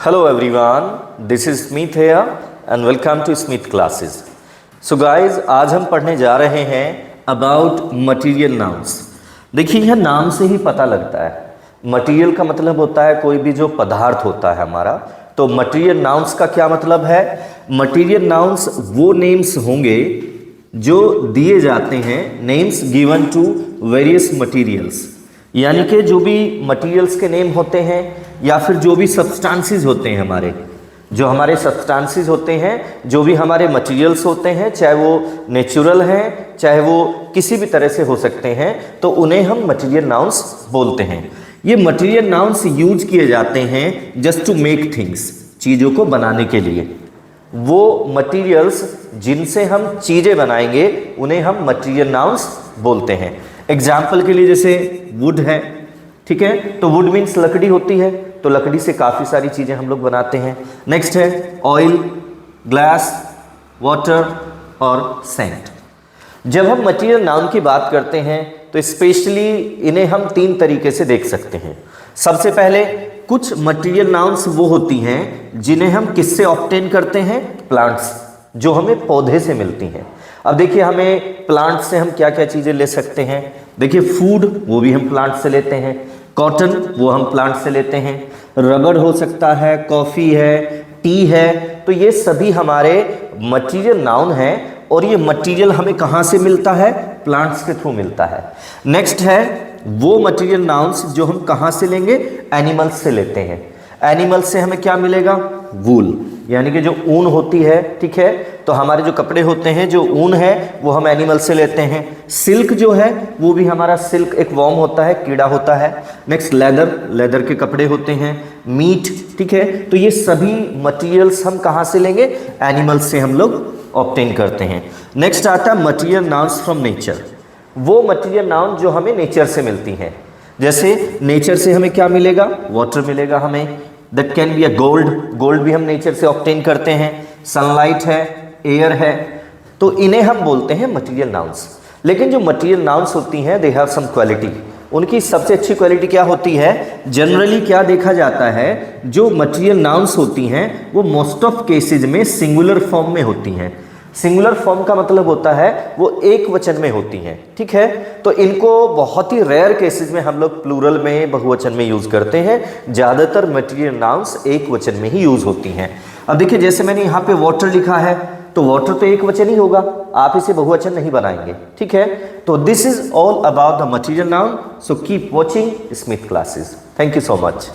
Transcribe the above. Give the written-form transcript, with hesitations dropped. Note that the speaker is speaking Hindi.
Hello everyone, this is Smith here and welcome to Smith classes. So guys, आज हम पढ़ने जा रहे हैं about material nouns. देखिए यह नाम से ही पता लगता है। मटेरियल का मतलब होता है कोई भी जो पदार्थ होता है हमारा। तो मटेरियल नाउन्स का क्या मतलब है? मटेरियल नाउन्स वो नेम्स होंगे जो दिए जाते हैं, names given to various materials, यानी कि जो भी मटेरियल्स के नेम होते हैं या फिर जो भी सब्सटेंसेस होते हैं जो हमारे सब्सटेंसेस होते हैं, जो भी हमारे मटेरियल्स होते हैं, चाहे वो नेचुरल हैं चाहे वो किसी भी तरह से हो सकते हैं, तो उन्हें हम मटेरियल नाउन्स बोलते हैं। ये मटेरियल नाउन्स यूज किए जाते हैं जस्ट टू मेक थिंग्स, चीज़ों को बनाने के लिए। वो मटेरियल्स जिनसे हम चीज़ें बनाएंगे उन्हें हम मटेरियल नाउन्स बोलते हैं। एग्जाम्पल के लिए जैसे वुड है, ठीक है, तो वुड मीन्स लकड़ी होती है, तो लकड़ी से काफ़ी सारी चीज़ें हम लोग बनाते हैं। नेक्स्ट है ऑयल, ग्लास, वाटर और सेंट। जब हम मटेरियल नाउन की बात करते हैं तो स्पेशली इन्हें हम तीन तरीके से देख सकते हैं। सबसे पहले कुछ मटेरियल नाउन्स वो होती हैं जिन्हें हम किससे ऑब्टेन करते हैं? प्लांट्स, जो हमें पौधे से मिलती हैं। अब देखिए हमें प्लांट से हम क्या क्या चीज़ें ले सकते हैं। देखिए फूड, वो भी हम प्लांट से लेते हैं। कॉटन, वो हम प्लांट से लेते हैं। रबर हो सकता है, कॉफ़ी है, टी है, तो ये सभी हमारे मटेरियल नाउन हैं और ये मटेरियल हमें कहाँ से मिलता है? प्लांट्स के थ्रू मिलता है। नेक्स्ट है वो मटेरियल नाउन्स जो हम कहाँ से लेंगे? एनिमल्स से लेते हैं। एनिमल्स से हमें क्या मिलेगा? वूल, यानी कि जो ऊन होती है, ठीक है, तो हमारे जो कपड़े होते हैं, जो ऊन है वो हम एनिमल से लेते हैं। सिल्क जो है वो भी हमारा सिल्क एक वॉर्म होता है, कीड़ा होता है। नेक्स्ट लेदर, लेदर के कपड़े होते हैं। मीट, ठीक है, तो ये सभी मटेरियल्स हम कहाँ से लेंगे? एनिमल्स से हम लोग ऑब्टेन करते हैं। नेक्स्ट आता है मटेरियल नाउन्स फ्रॉम नेचर, वो मटेरियल नाउन जो हमें नेचर से मिलती हैं। जैसे नेचर से हमें क्या मिलेगा? वाटर मिलेगा हमें। That can be a gold, gold भी हम नेचर से ऑब्टेन करते हैं। सनलाइट है, एयर है, तो इन्हें हम बोलते हैं मटेरियल नाउन्स। लेकिन जो मटेरियल नाउन्स होती हैं दे हैव सम क्वालिटी। उनकी सबसे अच्छी क्वालिटी क्या होती है? जनरली क्या देखा जाता है, जो मटेरियल नाउन्स होती हैं वो मोस्ट ऑफ केसेज में सिंगुलर फॉर्म में होती हैं। सिंगुलर फॉर्म का मतलब होता है वो एक वचन में होती हैं, ठीक है, तो इनको बहुत ही रेयर केसेस में हम लोग प्लूरल में, बहुवचन में यूज करते हैं। ज़्यादातर मटेरियल नाउन्स एक वचन में ही यूज होती हैं। अब देखिए जैसे मैंने यहाँ पे वाटर लिखा है, तो वाटर तो एक वचन ही होगा, आप इसे बहुवचन नहीं बनाएंगे, ठीक है। तो this is all about the material noun. So keep watching Smith classes. Thank you so much.